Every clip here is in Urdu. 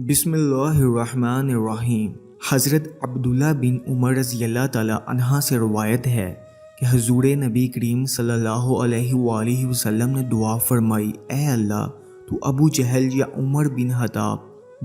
بسم اللہ الرحمن الرحیم۔ حضرت عبداللہ بن عمر رضی اللہ تعالی عنہ سے روایت ہے کہ حضور نبی کریم صلی اللہ علیہ وآلہ وسلم نے دعا فرمائی، اے اللہ تو ابو جہل یا عمر بن خطاب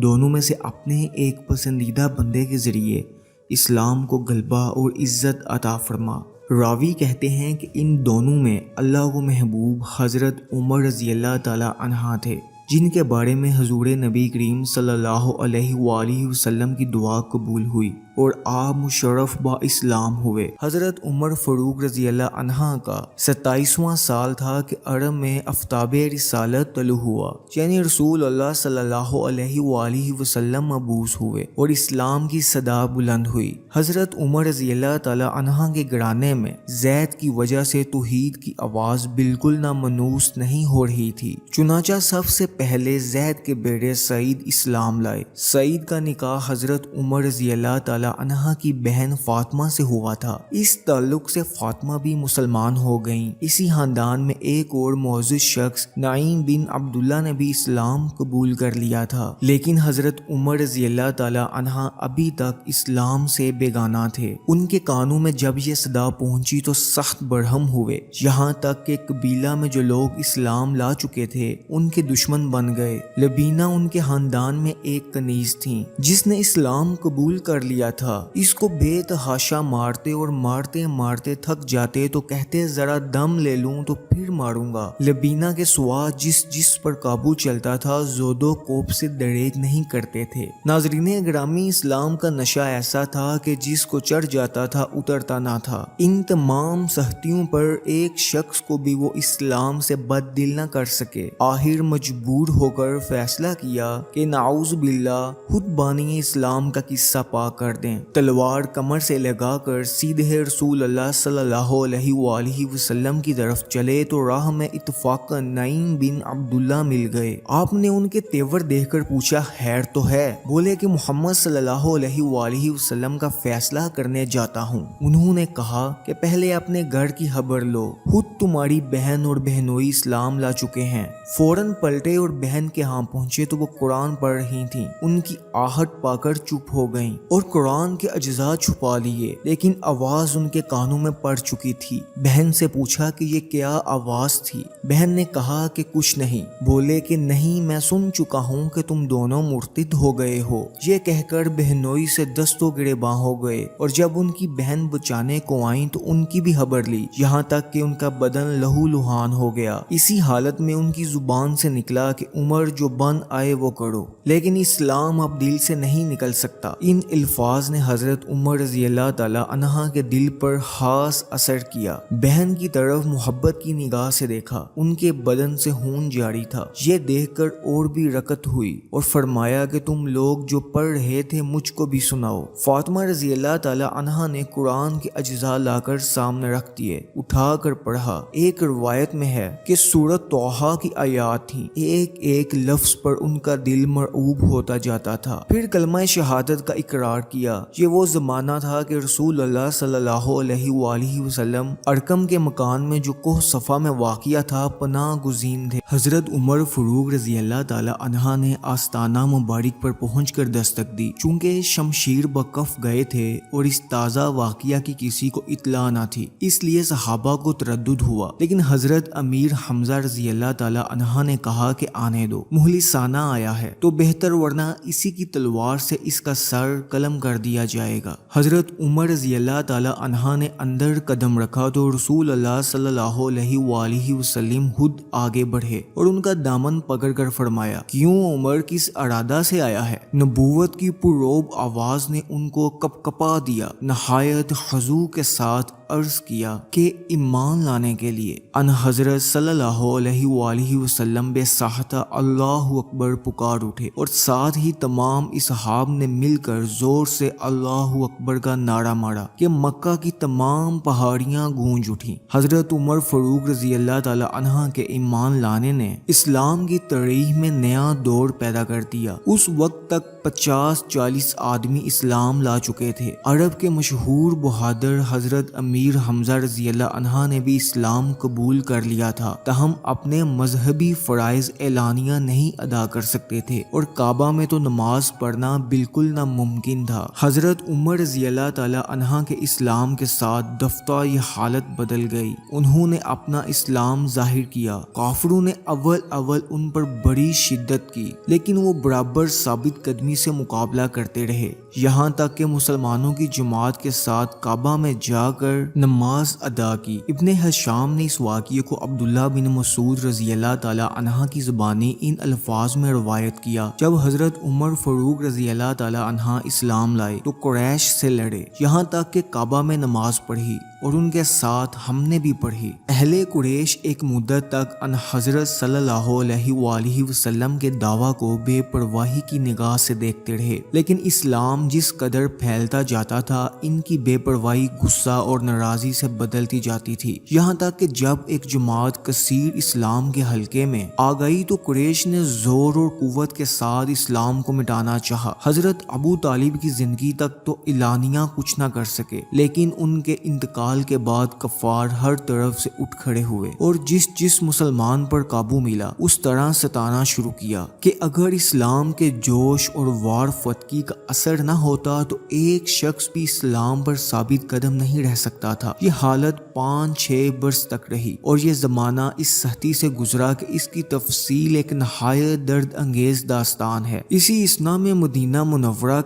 دونوں میں سے اپنے ایک پسندیدہ بندے کے ذریعے اسلام کو غلبہ اور عزت عطا فرما۔ راوی کہتے ہیں کہ ان دونوں میں اللہ کو محبوب حضرت عمر رضی اللہ تعالی عنہ تھے، جن کے بارے میں حضور نبی کریم صلی اللہ علیہ وآلہ وسلم کی دعا قبول ہوئی اور آپ مشرف با اسلام ہوئے۔ حضرت عمر فاروق رضی اللہ عنہ کا 27واں سال تھا کہ عرب میں آفتاب رسالت طلوع ہوا، یعنی رسول اللہ صلی اللہ علیہ وآلہ وسلم مبعوث ہوئے اور اسلام کی صدا بلند ہوئی۔ حضرت عمر رضی اللہ تعالی عنہ کے گھرانے میں زید کی وجہ سے توحید کی آواز بالکل نامنوس نہیں ہو رہی تھی، چنانچہ سب سے پہلے زید کے بیٹے سعید اسلام لائے۔ سعید کا نکاح حضرت عمر رضی اللہ تعالی عنہ کی بہن فاطمہ سے ہوا تھا۔ اس تعلق سے فاطمہ بھی مسلمان ہو گئیں۔ اسی خاندان میں ایک اور معزز شخص نعیم بن عبداللہ نے بھی اسلام قبول کر لیا تھا، لیکن حضرت عمر رضی اللہ تعالی عنہ ابھی تک اسلام سے بیگانہ تھے۔ ان کے کانوں میں جب یہ صدا پہنچی تو سخت برہم ہوئے، یہاں تک کہ قبیلہ میں جو لوگ اسلام لا چکے تھے ان کے دشمن بن گئے۔ لبینہ ان کے خاندان میں ایک کنیز تھی جس نے اسلام قبول کر لیا تھا۔ اس کو بے تحاشا مارتے اور مارتے مارتے تھک جاتے تو کہتے ذرا دم لے لوں تو پھر ماروں گا۔ لبینہ کے سوا جس پر قابو چلتا تھا زود و کوب سے دریغ نہیں کرتے تھے۔ ناظرین گرامی، اسلام کا نشہ ایسا تھا کہ جس کو چڑھ جاتا تھا اترتا نہ تھا۔ ان تمام سختیوں پر ایک شخص کو بھی وہ اسلام سے بد دل نہ کر سکے۔ آخر مجبور ہو کر فیصلہ کیا کہ نعوذ باللہ خود بانی اسلام کا قصہ پا کر دیں۔ تلوار کمر سے لگا کر سیدھے رسول اللہ صلی اللہ علیہ وآلہ وسلم کی طرف چلے تو راہ میں اتفاقاً نعیم بن عبداللہ مل گئے۔ آپ نے ان کے تیور دیکھ کر پوچھا، خیر تو ہے؟ بولے کہ محمد صلی اللہ علیہ وآلہ وسلم کا فیصلہ کرنے جاتا ہوں۔ انہوں نے کہا کہ پہلے اپنے گھر کی خبر لو، خود تمہاری بہن اور بہنوئی اسلام لا چکے ہیں۔ فوراً پلٹے اور بہن کے ہاں پہنچے تو وہ قرآن پڑھ رہی تھیں۔ ان کی آہٹ پا کر چپ ہو گئیں اور قرآن کے اجزاء چھپا لیے، لیکن آواز ان کے کانوں میں پڑ چکی تھی۔ بہن سے پوچھا کہ یہ کیا آواز تھی؟ بہن نے کہا کہ کچھ نہیں۔ بولے کہ نہیں، میں سن چکا ہوں کہ تم دونوں مرتد ہو گئے ہو۔ یہ کہہ کر بہنوئی سے دستوں گریباں ہو گئے اور جب ان کی بہن بچانے کو آئیں تو ان کی بھی خبر لی، یہاں تک کہ ان کا بدن لہو لہان ہو گیا۔ اسی حالت میں ان کی زبان سے نکلا کہ عمر جو بن آئے وہ کرو، لیکن اسلام اب دل سے نہیں نکل سکتا۔ ان الفاظ نے حضرت عمر رضی اللہ تعالی عنہ کے دل پر خاص اثر کیا۔ بہن کی طرف محبت کی نگاہ سے دیکھا، ان کے بدن سے خون جاری تھا۔ یہ دیکھ کر اور بھی رکت ہوئی اور فرمایا کہ تم لوگ جو پڑھ رہے تھے مجھ کو بھی سناؤ۔ فاطمہ رضی اللہ تعالی عنہ نے قرآن کے اجزاء لا کر سامنے رکھ دیے، اٹھا کر پڑھا۔ ایک روایت میں ہے کہ سورۃ طٰہٰ کی آیات تھیں، ایک ایک لفظ پر ان کا دل مرعوب ہوتا جاتا تھا۔ پھر کلمہ شہادت کا اقرار کیا۔ یہ وہ زمانہ تھا کہ رسول اللہ صلی اللہ علیہ وآلہ وسلم ارقم کے مکان میں جو کوہ صفا میں واقع تھا پناہ گزین تھے۔ حضرت عمر فاروق رضی اللہ تعالی عنہ نے آستانہ مبارک پر پہنچ کر دستک دی، چونکہ شمشیر بکف گئے تھے اور اس تازہ واقعہ کی کسی کو اطلاع نہ تھی، اس لیے صحابہ کو تردد ہوا، لیکن حضرت امیر حمزہ رضی اللہ تعالی عنہ نے کہا کہ آنے دو، مخلصانہ آیا ہے تو بہتر، ورنہ اسی کی تلوار سے اس کا سر قلم کر دیا جائے گا۔ حضرت عمر رضی اللہ تعالی عنہ نے اندر قدم رکھا تو رسول اللہ صلی اللہ علیہ وآلہ وسلم خود آگے بڑھے اور ان کا دامن پکڑ کر فرمایا، کیوں عمر، کس ارادہ سے آیا ہے؟ نبوت کی پرروب آواز نے ان کو کپکپا دیا۔ نہایت خضوع کے ساتھ عرض کیا کہ ایمان لانے کے لیے۔ ان حضرت صلی اللہ علیہ وآلہ وسلم بے ساختہ اللہ اکبر پکار اٹھے اور ساتھ ہی تمام اصحاب نے مل کر زور سے اللہ اکبر کا نعرہ مارا کہ مکہ کی تمام پہاڑیاں گونج اٹھیں۔ حضرت عمر فاروق رضی اللہ تعالی عنہ کے ایمان لانے نے اسلام کی تاریخ میں نیا دور پیدا کر دیا۔ اس وقت تک 50-40 آدمی اسلام لا چکے تھے۔ عرب کے مشہور بہادر حضرت امیر امیر حمزہ رضی اللہ عنہ نے بھی اسلام قبول کر لیا تھا، تاہم اپنے مذہبی فرائض اعلانیہ نہیں ادا کر سکتے تھے اور کعبہ میں تو نماز پڑھنا بالکل ناممکن تھا۔ حضرت عمر رضی اللہ تعالی عنہ کے اسلام کے ساتھ دفتہ یہ حالت بدل گئی۔ انہوں نے اپنا اسلام ظاہر کیا۔ کافروں نے اول ان پر بڑی شدت کی، لیکن وہ برابر ثابت قدمی سے مقابلہ کرتے رہے، یہاں تک کہ مسلمانوں کی جماعت کے ساتھ کعبہ میں جا کر نماز ادا کی۔ ابن ہشام نے اس واقعے کو عبداللہ بن مسعود رضی اللہ تعالی عنہ کی زبانی ان الفاظ میں روایت کیا: جب حضرت عمر فاروق رضی اللہ تعالی عنہ اسلام لائے تو قریش سے لڑے، یہاں تک کہ کعبہ میں نماز پڑھی اور ان کے ساتھ ہم نے بھی پڑھی۔ اہل قریش ایک مدت تک ان حضرت صلی اللہ علیہ وآلہ وسلم کے دعویٰ کو بے پرواہی کی نگاہ سے دیکھتے رہے، لیکن اسلام جس قدر پھیلتا جاتا تھا ان کی بے پرواہی غصہ اور ناراضی سے بدلتی جاتی تھی، یہاں تک کہ جب ایک جماعت کثیر اسلام کے حلقے میں آ گئی تو قریش نے زور اور قوت کے ساتھ اسلام کو مٹانا چاہا۔ حضرت ابو طالب کی زندگی تک تو اعلانیہ کچھ نہ کر سکے، لیکن ان کے انتقال کے بعد کفار ہر طرف سے اٹھ کھڑے ہوئے اور جس مسلمان پر قابو ملا اس طرح ستانا شروع کیا کہ اگر اسلام کے جوش اور وار فتقی کا اثر نہ ہوتا تو ایک شخص بھی اسلام پر ثابت قدم نہیں رہ سکتا تھا۔ یہ حالت 5-6 برس تک رہی اور یہ زمانہ اس سختی سے گزرا کہ اس کی تفصیل ایک نہایت درد انگیز داستان ہے۔ اسی اسنا میں مدینہ منورہ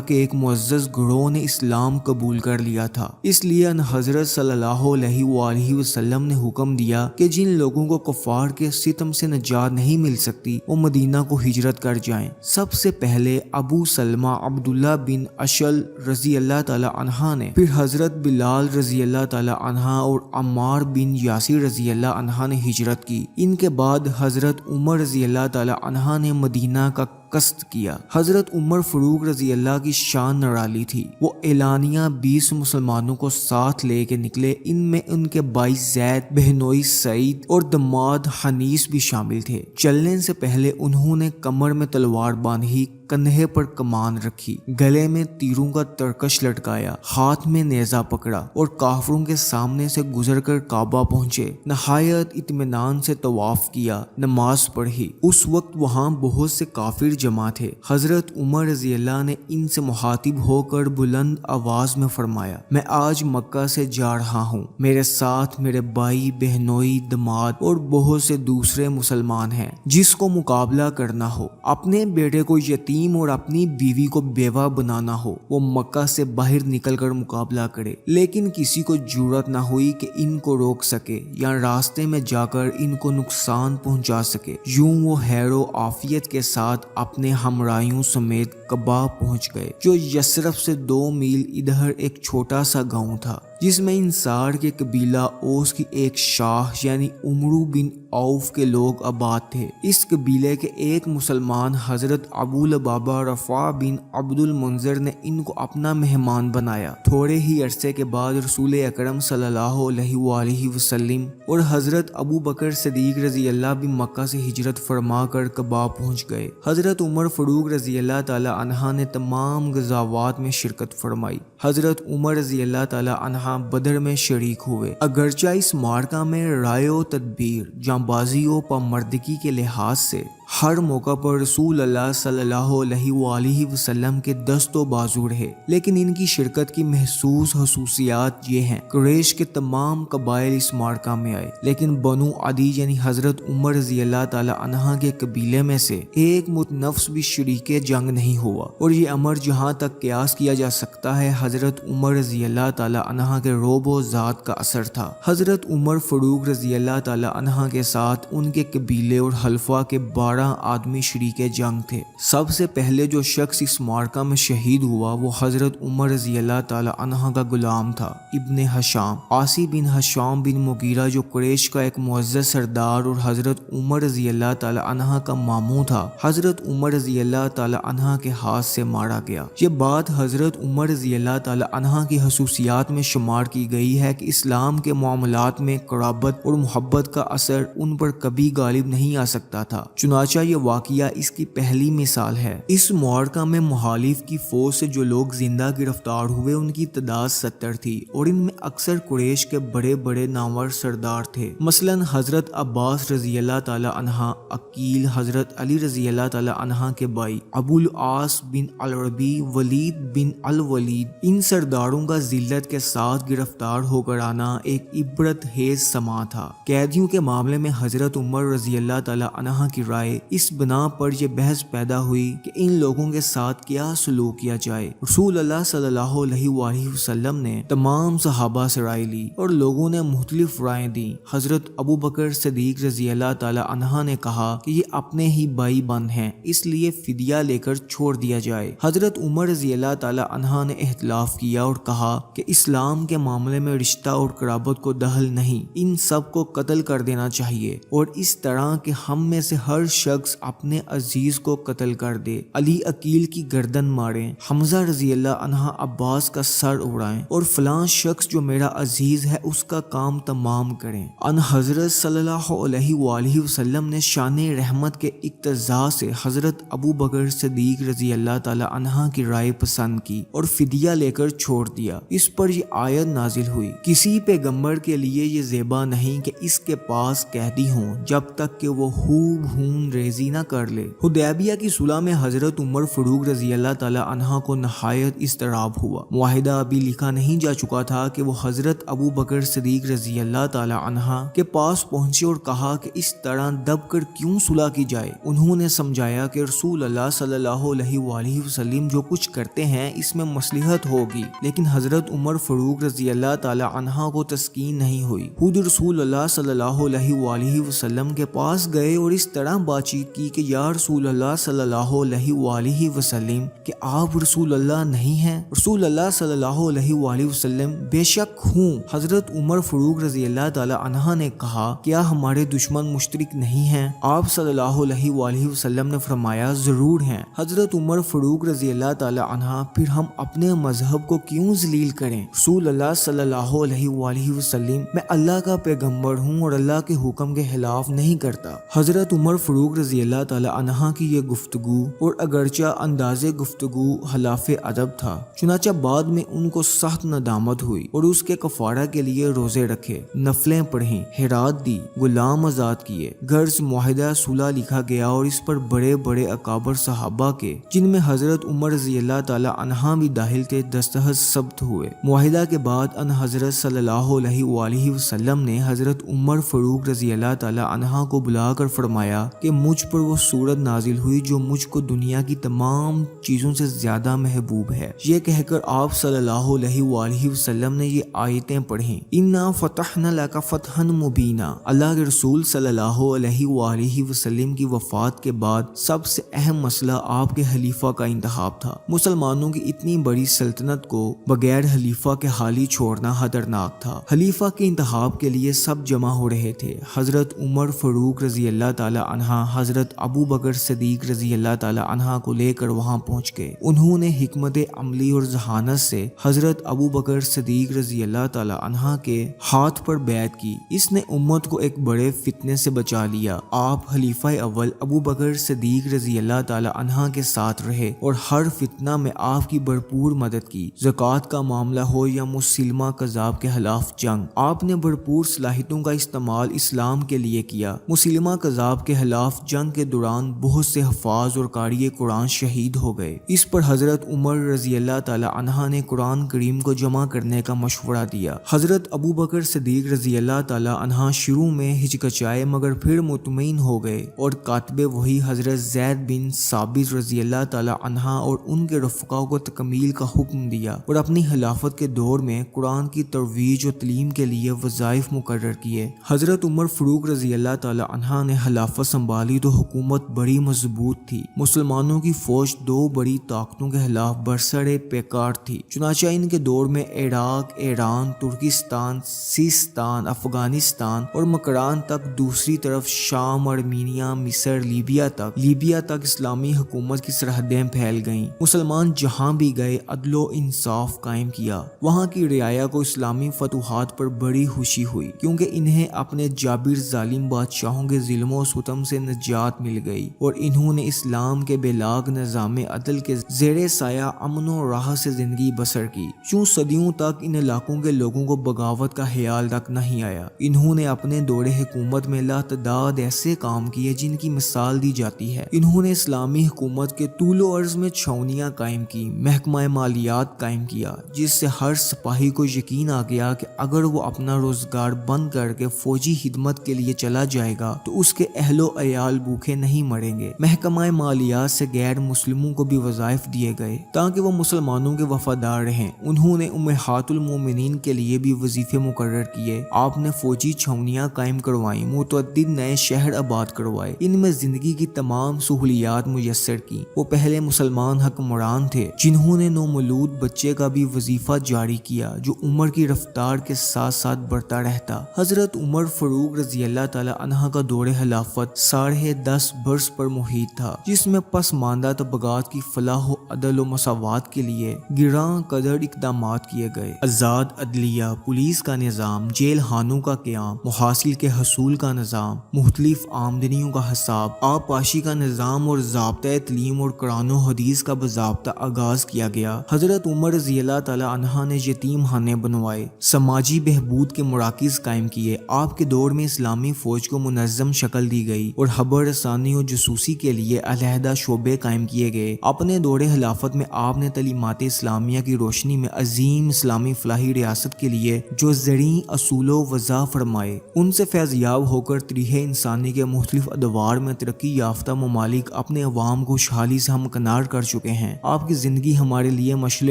کے ایک معزز گروہ نے اسلام قبول کر لیا تھا، اس لیے ان حضرت صلی اللہ علیہ وآلہ وسلم نے حکم دیا کہ جن لوگوں کو کفار کے ستم سے نجات نہیں مل سکتی وہ مدینہ کو ہجرت کر جائیں۔ سب سے پہلے ابو سلمہ عبداللہ بن اشل رضی اللہ تعالی عنہ نے، پھر حضرت بلال رضی اللہ تعالی عنہ اور عمار بن یاسر رضی اللہ عنہ نے ہجرت کی۔ ان کے بعد حضرت عمر رضی اللہ تعالی عنہ نے مدینہ کا قصد کیا۔ حضرت عمر فاروق رضی اللہ کی شان نرالی تھی، وہ اعلانیہ 20 مسلمانوں کو ساتھ لے کے نکلے، ان میں ان کے بھائی زید، بہنوئی سعید اور دماد حنیس بھی شامل تھے۔ چلنے سے پہلے انہوں نے کمر میں تلوار باندھی، کندھے پر کمان رکھی، گلے میں تیروں کا ترکش لٹکایا، ہاتھ میں نیزہ پکڑا اور کافروں کے سامنے سے گزر کر کعبہ پہنچے۔ نہایت اطمینان سے طواف کیا، نماز پڑھی۔ اس وقت وہاں بہت سے کافر جمع تھے۔ حضرت عمر رضی اللہ نے ان سے مخاطب ہو کر بلند آواز میں فرمایا: میں آج مکہ سے جا رہا ہوں، میرے ساتھ میرے بھائی، بہنوئی، دماد اور بہت سے دوسرے مسلمان ہیں۔ جس کو مقابلہ کرنا ہو، اپنے بیٹے کو یتیم اور اپنی بیوی کو بیوہ بنانا ہو، وہ مکہ سے باہر نکل کر مقابلہ کرے۔ لیکن کسی کو جرأت نہ ہوئی کہ ان کو روک سکے یا راستے میں جا کر ان کو نقصان پہنچا سکے۔ یوں وہ خیر و عافیت کے ساتھ اپنے ہمراہیوں سمیت قباء پہنچ گئے، جو یثرب سے 2 میل ادھر ایک چھوٹا سا گاؤں تھا، جس میں انصار کے قبیلہ اوس کی ایک شاخ یعنی عمرو بن عوف کے لوگ آباد تھے۔ اس قبیلے کے ایک مسلمان حضرت ابو لبابہ رفاع بن عبد المنذر نے ان کو اپنا مہمان بنایا۔ تھوڑے ہی عرصے کے بعد رسول اکرم صلی اللہ علیہ وآلہ وسلم اور حضرت ابو بکر صدیق رضی اللہ بھی مکہ سے ہجرت فرما کر قباء پہنچ گئے۔ حضرت عمر فاروق رضی اللہ تعالی عنہ نے تمام غزوات میں شرکت فرمائی۔ حضرت عمر رضی اللہ تعالی عنہ بدر میں شریک ہوئے، اگرچہ اس معرکہ میں رائے و تدبیر، جانبازی و پامردگی کے لحاظ سے ہر موقع پر رسول اللہ صلی اللہ علیہ وآلہ وسلم کے دست و بازو رہے، لیکن ان کی شرکت کی محسوس خصوصیات یہ ہیں: قریش کے تمام قبائل اس معرکہ میں آئے، لیکن بنو عدی یعنی حضرت عمر رضی اللہ تعالی عنہ کے قبیلے میں سے ایک متنفس بھی شریک جنگ نہیں ہوا، اور یہ امر جہاں تک قیاس کیا جا سکتا ہے حضرت عمر رضی اللہ تعالی عنہ کے رعب و ذات کا اثر تھا۔ حضرت عمر فاروق رضی اللہ تعالی عنہ کے ساتھ ان کے قبیلے اور حلفہ کے 12 آدمی شریک جنگ تھے۔ سب سے پہلے جو شخص اس معرکہ میں شہید ہوا وہ حضرت عمر رضی اللہ تعالی عنہ کا غلام تھا، ابن ہشام، عاصی بن ہشام بن مغیرہ، جو قریش کا ایک معزز سردار اور حضرت عمر رضی اللہ تعالی عنہ کا ماموں تھا۔ حضرت عمر رضی اللہ تعالی عنہ کے ہاتھ سے مارا گیا۔ یہ بات حضرت عمر رضی اللہ تعالی عنہ کی خصوصیات میں شمار کی گئی ہے کہ اسلام کے معاملات میں قرابت اور محبت کا اثر ان پر کبھی غالب نہیں آ سکتا تھا، چنانچہ چنانچہ یہ واقعہ اس کی پہلی مثال ہے۔ اس معرکہ میں مخالف کی فوج سے جو لوگ زندہ گرفتار ہوئے ان کی تعداد 70 تھی اور ان میں اکثر قریش کے بڑے بڑے نامور سردار تھے، مثلا حضرت عباس رضی اللہ تعالی عنہ، عقیل، حضرت علی رضی اللہ تعالی عنہ کے بھائی، ابو العاص بن الربیع، ولید بن الولید۔ ان سرداروں کا ذلت کے ساتھ گرفتار ہو کر آنا ایک عبرت خیز سما تھا۔ قیدیوں کے معاملے میں حضرت عمر رضی اللہ تعالی عنہ کی رائے اس بنا پر یہ بحث پیدا ہوئی کہ ان لوگوں کے ساتھ کیا سلوک کیا جائے۔ رسول اللہ صلی اللہ علیہ وآلہ وسلم نے تمام صحابہ سے رائے لی اور لوگوں نے مختلف رائے دیں۔ حضرت ابو بکر صدیق رضی اللہ تعالی عنہ نے کہا کہ یہ اپنے ہی بھائی بند ہیں، اس لیے فدیہ لے کر چھوڑ دیا جائے۔ حضرت عمر رضی اللہ تعالی عنہ نے اختلاف کیا اور کہا کہ اسلام کے معاملے میں رشتہ اور قرابت کو دخل نہیں، ان سب کو قتل کر دینا چاہیے اور اس طرح کہ ہم میں سے ہر شخص اپنے عزیز کو قتل کر دے، علی عقیل کی گردن ماریں، حمزہ رضی اللہ عنہ عباس کا سر اڑائیں اور فلاں شخص جو میرا عزیز ہے اس کا کام تمام کریں۔ ان حضرت صلی اللہ علیہ وآلہ وسلم نے شان رحمت کے اقتضاء سے حضرت ابو بکر صدیق رضی اللہ تعالی عنہ کی رائے پسند کی اور فدیہ لے کر چھوڑ دیا۔ اس پر یہ آیت نازل ہوئی، کسی پیغمبر کے لیے یہ زیبا نہیں کہ اس کے پاس قیدی ہوں جب تک کہ وہ خوب خون ریزی نہ کر لے۔ حدیبیہ کی صلح میں حضرت عمر فاروق رضی اللہ تعالی عنہ کو نہایت اضطراب ہوا۔ معاہدہ ابھی لکھا نہیں جا چکا تھا کہ وہ حضرت ابو بکر صدیق رضی اللہ تعالی عنہ کے پاس پہنچے اور کہا کہ اس طرح دب کر کیوں صلح کی جائے۔ انہوں نے سمجھایا کہ رسول اللہ صلی اللہ علیہ وآلہ وسلم جو کچھ کرتے ہیں اس میں مصلحت ہوگی، لیکن حضرت عمر فاروق رضی اللہ تعالی عنہ کو تسکین نہیں ہوئی۔ خود رسول اللہ صلی اللہ علیہ وآلہ وسلم کے پاس گئے اور اس طرح بات چیت کی کہ یا رسول اللہ صلی اللہ علیہ وآلہ وسلم کہ آپ رسول اللہ نہیں ہیں؟ رسول اللہ صلی اللہ علیہ وآلہ وسلم بے شک ہوں۔ حضرت عمر فاروق رضی اللہ تعالی عنہ نے کہا کیا ہمارے دشمن مشترک نہیں ہیں؟ آپ صلی اللہ علیہ وآلہ وسلم نے فرمایا ضرور ہیں۔ حضرت عمر فاروق رضی اللہ تعالی عنہ پھر ہم اپنے مذہب کو کیوں ذلیل کریں؟ رسول اللہ صلی اللہ علیہ وآلہ وسلم میں اللہ کا پیغمبر ہوں اور اللہ کے حکم کے خلاف نہیں کرتا۔ حضرت عمر فاروق رضی اللہ تعالی عنہ کی یہ گفتگو اور اگرچہ انداز گفتگو خلاف ادب تھا، چنانچہ بعد میں ان کو سخت ندامت ہوئی اور اس کے کفارہ کے لیے روزے رکھے، نفلیں پڑھیں، خیرات دی، غلام آزاد کیے۔ غرض معاہدہ صلح لکھا گیا اور اس پر بڑے بڑے اکابر صحابہ کے، جن میں حضرت عمر رضی اللہ تعالی عنہ بھی داخل تھے، دستخط ثبت ہوئے۔ معاہدہ کے بعد ان حضرت صلی اللہ علیہ وآلہ وسلم نے حضرت عمر فاروق رضی اللہ تعالی عنہ کو بلا کر فرمایا کہ مجھ پر وہ سورت نازل ہوئی جو مجھ کو دنیا کی تمام چیزوں سے زیادہ محبوب ہے۔ یہ کہہ کر آپ صلی اللہ علیہ وآلہ وسلم نے یہ آیتیں پڑھیں، اِنَّا فَتَحْنَا لَكَ فَتْحًا مُبِينًا۔ اللہ کے رسول صلی اللہ علیہ وآلہ وسلم کی وفات کے بعد سب سے اہم مسئلہ آپ کے خلیفہ کا انتخاب تھا۔ مسلمانوں کی اتنی بڑی سلطنت کو بغیر خلیفہ کے خالی چھوڑنا خطرناک تھا۔ خلیفہ کے انتخاب کے لیے سب جمع ہو رہے تھے۔ حضرت عمر فاروق رضی اللہ تعالی عنہ حضرت ابو بکر صدیق رضی اللہ تعالی عنہ کو لے کر وہاں پہنچ گئے۔ انہوں نے حکمت عملی اور ذہانت سے حضرت ابو بکر صدیق رضی اللہ تعالی عنہ کے ہاتھ پر بیعت کی۔ اس نے امت کو ایک بڑے فتنے سے بچا لیا۔ آپ خلیفہ اول ابو بکر صدیق رضی اللہ تعالی عنہ کے ساتھ رہے اور ہر فتنہ میں آپ کی بھرپور مدد کی۔ زکوٰۃ کا معاملہ ہو یا مسلمہ کذاب کے خلاف جنگ، آپ نے بھرپور صلاحیتوں کا استعمال اسلام کے لیے کیا۔ مسلمہ کذاب کے خلاف جنگ کے دوران بہت سے حفاظ اور قاری قرآن شہید ہو گئے۔ اس پر حضرت عمر رضی اللہ تعالی عنہ نے قرآن کریم کو جمع کرنے کا مشورہ دیا۔ حضرت ابو بکر صدیق رضی اللہ تعالی عنہ شروع میں ہچکچائے مگر پھر مطمئن ہو گئے اور کاتب وحی حضرت زید بن ثابت رضی اللہ تعالی عنہ اور ان کے رفقا کو تکمیل کا حکم دیا اور اپنی خلافت کے دور میں قرآن کی ترویج و تعلیم کے لیے وظائف مقرر کیے۔ حضرت عمر فاروق رضی اللہ تعالی عنہ نے خلافت سنبھالی تو حکومت بڑی مضبوط تھی۔ مسلمانوں کی فوج دو بڑی طاقتوں کے خلاف برسر پیکار تھی۔ چنانچہ ان کے دور میں عراق، ایران، ترکستان، سیستان، افغانستان اور مکران تک، دوسری طرف شام، ارمینیا، مصر، لیبیا تک اسلامی حکومت کی سرحدیں پھیل گئیں۔ مسلمان جہاں بھی گئے عدل و انصاف قائم کیا۔ وہاں کی رعایا کو اسلامی فتوحات پر بڑی خوشی ہوئی کیونکہ انہیں اپنے جابر ظالم بادشاہوں کے ظلم و ستم سے نجات مل گئی اور انہوں نے اسلام کے بے لاگ نظام عدل کے زیر سایہ امن و راحت سے زندگی بسر کی۔ چون صدیوں تک ان علاقوں کے لوگوں کو بغاوت کا خیال تک نہیں آیا، انہوں نے اپنے دور حکومت میں لاتعداد ایسے کام کیے جن کی مثال دی جاتی ہے۔ انہوں نے اسلامی حکومت کے طول و عرض میں چھاؤنیاں قائم کی، محکمہ مالیات قائم کیا، جس سے ہر سپاہی کو یقین آ گیا کہ اگر وہ اپنا روزگار بند کر کے فوجی خدمت کے لیے چلا جائے گا تو اس کے اہل و عیال بھوکے نہیں مریں گے۔ محکمہ مالیات سے غیر مسلموں کو بھی وظائف دیے گئے تاکہ وہ مسلمانوں کے وفادار رہیں۔ انہوں نے امہات المومنین کے لیے بھی وظیفے مقرر کیے۔ آپ نے فوجی چھاؤنیاں قائم کروائیں، متعدد نئے شہر آباد کروائے، ان میں زندگی کی تمام سہولیات میسر کی۔ وہ پہلے مسلمان حکمران تھے جنہوں نے نومولود بچے کا بھی وظیفہ جاری کیا جو عمر کی رفتار کے ساتھ ساتھ بڑھتا رہتا۔ حضرت عمر فاروق رضی اللہ تعالی عنہ کا دور خلافت 10.5 برس پر محیط تھا، جس میں پسماندہ طبقات کی فلاح و عدل و مساوات کے لیے گراں قدر اقدامات کیے گئے۔ آزاد عدلیہ، پولیس کا نظام، جیل خانوں کا قیام، محاصیل کے حصول کا نظام، مختلف آمدنیوں کا حساب، آبپاشی کا نظام اور ضابطۂ تعلیم اور قرآن و حدیث کا باضابطہ آغاز کیا گیا۔ حضرت عمر رضی اللہ تعالی عنہ نے یتیم خانے بنوائے، سماجی بہبود کے مراکز قائم کیے۔ آپ کے دور میں اسلامی فوج کو منظم شکل دی گئی اور خبر رسانی اور جاسوسی کے لیے علیحدہ شعبے قائم کیے گئے۔ اپنے دور خلافت میں آپ نے تعلیمات اسلامیہ کی روشنی میں عظیم اسلامی فلاحی ریاست کے لیے جو زرعی اصول و وضع فرمائے، ان سے فیض یاب ہو کر تاریخ انسانی کے مختلف ادوار میں ترقی یافتہ ممالک اپنے عوام کو خوشحالی سے ہمکنار کر چکے ہیں۔ آپ کی زندگی ہمارے لیے مشعل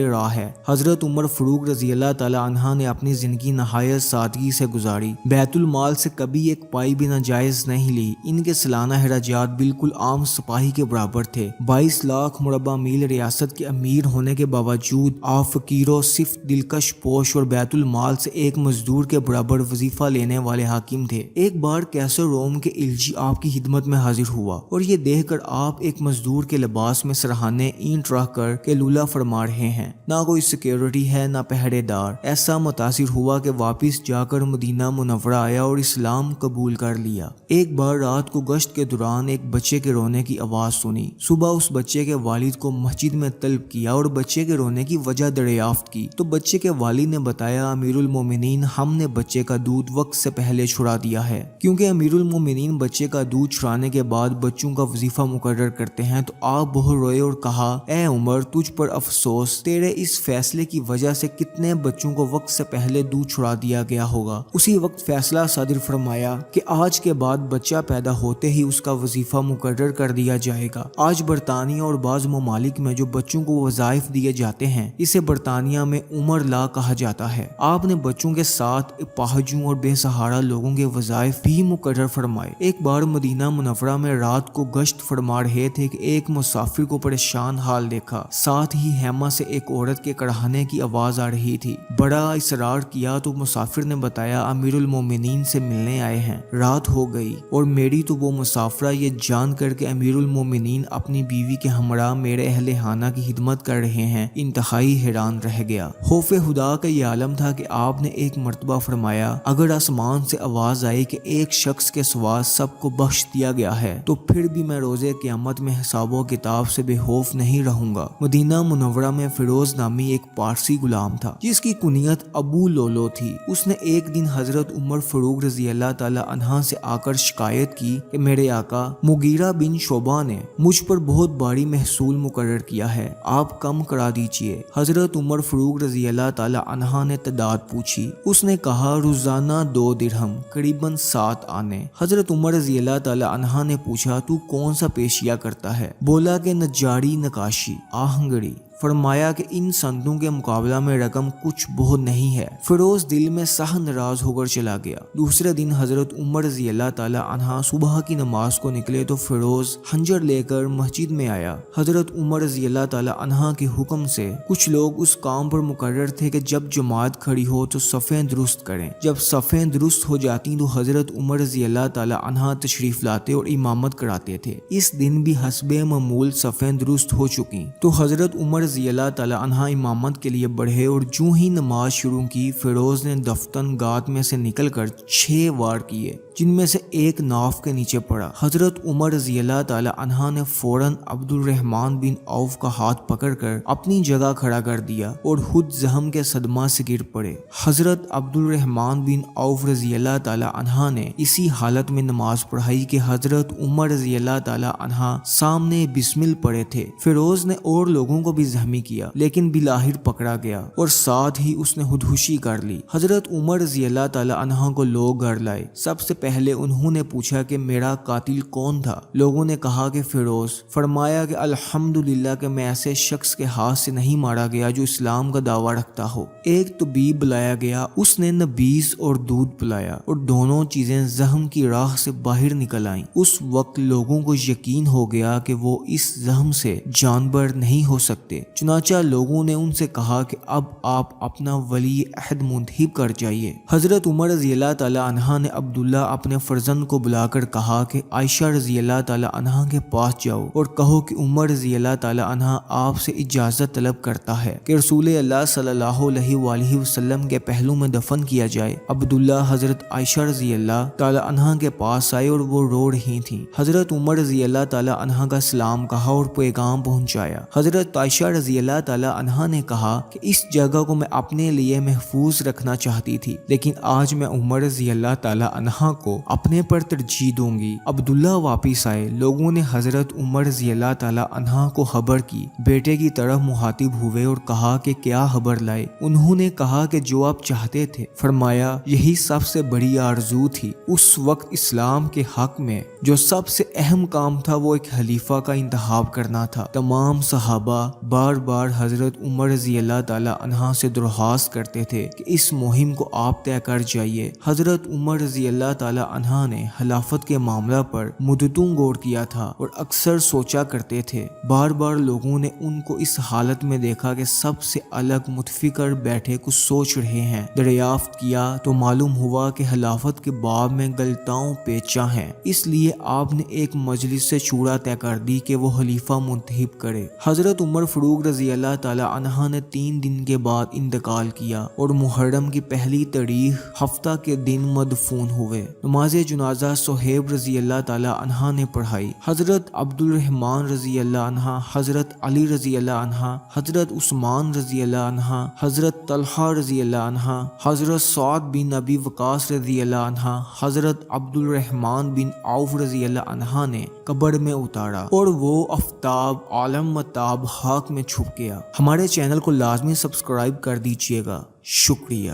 راہ ہے۔ حضرت عمر فاروق رضی اللہ تعالی عنہ نے اپنی زندگی نہایت سادگی سے گزاری، بیت المال سے کبھی ایک پائی بھی ناجائز نہیں لی۔ ان کے سالانہ اخراجات بالکل عام سپاہی کے برابر تھے۔ 22 لاکھ مربع میل ریاست کے امیر ہونے کے باوجود آپ فقیر و صرف دلکش پوش اور بیت المال سے ایک مزدور کے برابر وظیفہ لینے والے حاکم تھے۔ ایک بار کیسر روم کے الجی آپ کی خدمت میں حاضر ہوا اور یہ دیکھ کر آپ ایک مزدور کے لباس میں سرہانے اینٹ رکھ کر کے لولا فرما رہے ہیں، نہ کوئی سیکیورٹی ہے نہ پہرے دار۔ ایسا متاثر ہوا کہ واپس جا کر مدینہ منورہ آیا اور اسلام قبول کر لیا۔ ایک بار رات کو گشت کے دوران ایک بچے کے رونے کی آواز سنی۔ صبح اس بچے کے والد کو مسجد میں طلب کیا اور بچے کے رونے کی وجہ دریافت کی تو بچے کے والد نے بتایا، امیر المومنین، ہم نے بچے کا دودھ وقت سے پہلے چھڑا دیا ہے۔ کیونکہ امیر المومنین بچے کا دودھ چھڑانے کے بعد بچوں کا وظیفہ مقرر کرتے ہیں تو آپ بہت روئے اور کہا، اے عمر، تجھ پر افسوس، تیرے اس فیصلے کی وجہ سے کتنے بچوں کو وقت سے پہلے دودھ چھڑا دیا گیا ہوگا۔ اسی وقت فیصلہ صادر فرمایا کہ آج کے بعد بچہ پیدا ہوتے ہی اس کا وظیفہ مقرر کر دیا جائے گا۔ آج برطانیہ اور بعض ممالک میں جو بچوں کو وظائف دیے جاتے ہیں اسے برطانیہ میں عمر لا کہا جاتا ہے۔ آپ نے بچوں کے ساتھ اپاہجوں اور بے سہارا لوگوں کے وظائف بھی مقرر فرمائے۔ ایک بار مدینہ منورہ میں رات کو گشت فرما رہے تھے کہ ایک مسافر کو پریشان حال دیکھا، ساتھ ہی خیمہ سے ایک عورت کے کڑھانے کی آواز آ رہی تھی۔ بڑا اصرار کیا تو مسافر نے بتایا، امیر المومنین سے ملنے آئے ہیں، رات ہو گئی اور میری تو وہ مسافرہ یہ جان کر کے امیر المومنین اپنی بیوی کے ہمراہ میرے اہل خانہ کی خدمت کر رہے ہیں انتہائی حیران رہ گیا۔ خوف خدا کا یہ عالم تھا کہ آپ نے ایک مرتبہ فرمایا، اگر آسمان سے آواز آئی کہ ایک شخص کے سوا سب کو بخش دیا گیا ہے تو پھر بھی میں روزے قیامت میں حساب و کتاب سے بے خوف نہیں رہوں گا۔ مدینہ منورہ میں فیروز نامی ایک پارسی غلام تھا جس کی کنیت ابو لولو تھی۔ اس نے ایک دن حضرت عمر فاروق رضی اللہ تعالی عنہ سے آ کر شکایت کی کہ میرے آقا مغیرہ بن شعبہ نے مجھ پر بہت بھاری محصول مقرر کیا ہے، آپ کم کرا دیجئے۔ حضرت عمر فاروق رضی اللہ تعالی عنہ نے تعداد پوچھی۔ اس نے کہا، روزانہ 2 درہم، قریباً 7 آنے۔ حضرت عمر رضی اللہ تعالی عنہ نے پوچھا، تو کون سا پیشیہ کرتا ہے؟ بولا کہ نجاری، نقاشی، آہنگری۔ فرمایا کہ ان صنعتوں کے مقابلہ میں رقم کچھ بہت نہیں ہے۔ فیروز دل میں سخت ناراض ہو کر چلا گیا۔ دوسرے دن حضرت عمر رضی اللہ تعالی عنہ صبح کی نماز کو نکلے تو فیروز خنجر لے کر مسجد میں آیا۔ حضرت عمر رضی اللہ تعالی عنہ کے حکم سے کچھ لوگ اس کام پر مقرر تھے کہ جب جماعت کھڑی ہو تو صفیں درست کریں۔ جب صفیں درست ہو جاتی تو حضرت عمر رضی اللہ تعالی عنہ تشریف لاتے اور امامت کراتے تھے۔ اس دن بھی حسب معمول صفیں درست ہو چکی تو حضرت عمر رضی اللہ تعالی عنہ امامت کے لیے بڑھے اور جو ہی نماز شروع کی فیروز نے دفتن گات میں سے نکل کر 6 وار کیے جن میں سے ایک ناف کے نیچے پڑا۔ حضرت عمر رضی اللہ تعالی عنہ نے فوراً عبد الرحمن بن عوف کا ہاتھ پکڑ کر اپنی جگہ کھڑا کر دیا اور خود زخم کے صدمہ سے گر پڑے۔ حضرت عبد الرحمن بن عوف رضی اللہ تعالی عنہ نے اسی حالت میں نماز پڑھائی کہ حضرت عمر رضی اللہ تعالی عنہ سامنے بسمل پڑے تھے۔ فیروز نے اور لوگوں کو بھی زخمی کیا لیکن بالآخر پکڑا گیا اور ساتھ ہی اس نے خودکشی کر لی۔ حضرت عمر رضی اللہ تعالی عنہ کو لوگ گھر لائے۔ سب سے پہلے انہوں نے پوچھا کہ میرا قاتل کون تھا؟ لوگوں نے کہا کہ فیروز۔ فرمایا کہ الحمدللہ کہ میں ایسے شخص کے ہاتھ سے نہیں مارا گیا جو اسلام کا دعویٰ رکھتا ہو۔ ایک طبیب بلایا گیا، اس نے نبیذ اور دودھ پلایا اور دونوں چیزیں زخم کی راہ سے باہر نکل آئیں۔ اس وقت لوگوں کو یقین ہو گیا کہ وہ اس زخم سے جانبر نہیں ہو سکتے۔ چنانچہ لوگوں نے ان سے کہا کہ اب آپ اپنا ولی عہد منتخب کر جائیے۔ حضرت عمر رضی اللہ تعالی عنہ نے عبداللہ اپنے فرزند کو بلا کر کہا کہ عائشہ رضی اللہ تعالی عنہ کے پاس جاؤ اور کہو کہ عمر رضی اللہ تعالی عنہ آپ سے اجازت طلب کرتا ہے کہ رسول اللہ صلی اللہ علیہ وآلہ وسلم کے پہلو میں دفن کیا جائے۔ عبداللہ حضرت عائشہ رضی اللہ تعالی عنہ کے پاس آئے اور وہ رو رہی تھیں۔ حضرت عمر رضی اللہ تعالی عنہ کا سلام کہا اور پیغام پہنچایا۔ حضرت عائشہ رضی اللہ تعالی عنہ نے کہا کہ اس جگہ کو میں اپنے لیے محفوظ رکھنا چاہتی تھی لیکن آج میں عمر رضی اللہ تعالی عنہ کو اپنے پر ترجیح دوں گی۔ عبداللہ واپس آئے۔ لوگوں نے حضرت عمر رضی اللہ تعالی عنہ کو خبر کی، بیٹے کی طرف مخاطب ہوئے اور کہا کہ کیا خبر لائے؟ انہوں نے کہا کہ جو آپ چاہتے تھے۔ فرمایا یہی سب سے بڑی آرزو تھی۔ اس وقت اسلام کے حق میں جو سب سے اہم کام تھا وہ ایک خلیفہ کا انتخاب کرنا تھا۔ تمام صحابہ بار بار حضرت عمر رضی اللہ تعالی عنہ سے درخواست کرتے تھے کہ اس مہم کو آپ طے کر جائیے۔ حضرت عمر رضی اللہ تعالی عنہ نے خلافت کے معاملہ پر مدتوں غور کیا تھا اور اکثر سوچا کرتے تھے۔ بار بار لوگوں نے ان کو اس حالت میں دیکھا کہ سب سے الگ متفکر بیٹھے کچھ سوچ رہے ہیں۔ دریافت کیا تو معلوم ہوا کہ خلافت کے باب میں غلطیاں پیچا ہیں، اس لیے آپ نے ایک مجلس سے شورا طے کر دی کہ وہ خلیفہ منتخب کرے۔ حضرت عمر فاروق رضی اللہ تعالی عنہ نے 3 دن کے بعد انتقال کیا اور محرم کی پہلی تاریخ ہفتہ کے دن مدفون ہوئے۔ نماز جنازہ صہیب رضی اللہ تعالی عنہ نے پڑھائی۔ حضرت عبد الرحمن رضی اللہ عنہ، حضرت علی رضی اللہ عنہ، حضرت عثمان رضی اللہ عنہ، حضرت طلحہ رضی اللہ عنہ، حضرت سعد بن ابی وقاص رضی اللہ عنہ، حضرت عبد الرحمن بن عوف رضی اللہ عنہ نے قبر میں اتارا اور وہ آفتاب عالم متاب خاک میں چھپ گیا۔ ہمارے چینل کو لازمی سبسکرائب کر دیجیے گا۔ شکریہ۔